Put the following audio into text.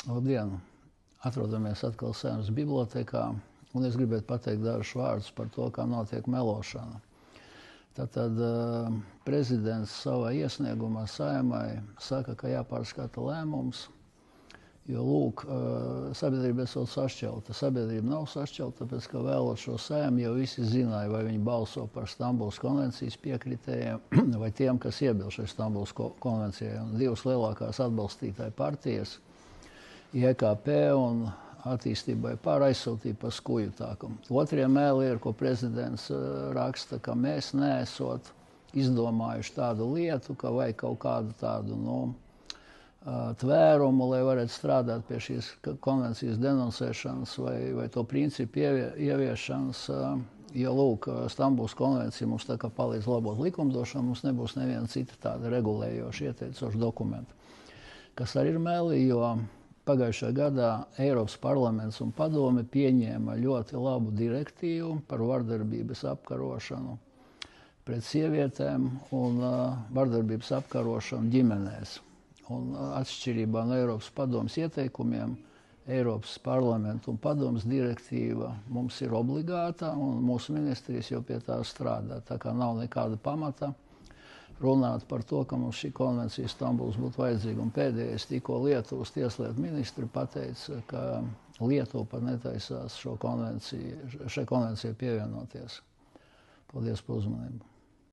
Labdien! Atrodamies atkal Saeimas bibliotēkā, un es gribētu pateikt dažus vārdus par to, kā notiek melošana. Tātad prezidents savā iesniegumā Saeimai saka, ka jāpārskata lēmums, jo, lūk, sabiedrība esot sašķelta. Sabiedrība nav sašķelta, tāpēc, ka vēlot šo Saeimu jau visi zināja, vai viņi balso par Stambulas konvencijas piekritējiem, vai tiem, kas iebilst šai Stambulas konvencijai. Un divas lielākās atbalstītāju partijas, IKP un attīstībai pār aizsūtīja pa skuju tākumu. Otrie mēli ir, ko prezidents raksta, ka mēs neesot izdomājuši tādu lietu, ka vajag kaut kādu tādu, tvērumu, lai varētu strādāt pie šīs konvencijas denonsēšanas vai to principu ieviešanas, jo, lūk, Stambulas konvencija mums tā kā palīdz labot likumdošanu, mums nebūs neviena cita tāda regulējoša ieteicoša dokumenta. Kas arī ir meli, jo pagājušā gadā Eiropas parlaments un padome pieņēma ļoti labu direktīvu par vardarbības apkarošanu pret sievietēm un vardarbības apkarošanu ģimenēs. Un atšķirībā no Eiropas padomes ieteikumiem, Eiropas parlamenta un padomes direktīva mums ir obligāta, un mūsu ministrijas jau pie tā strādā. Tā kā nav nekāda pamata runāt par to, ka mums šī konvencija Stambulas būtu vajadzīga. Un pēdējais tikko Lietuvas tieslietu ministri pateica, ka Lietuva pat netaisās šai konvencijai pievienoties. Paldies par uzmanību.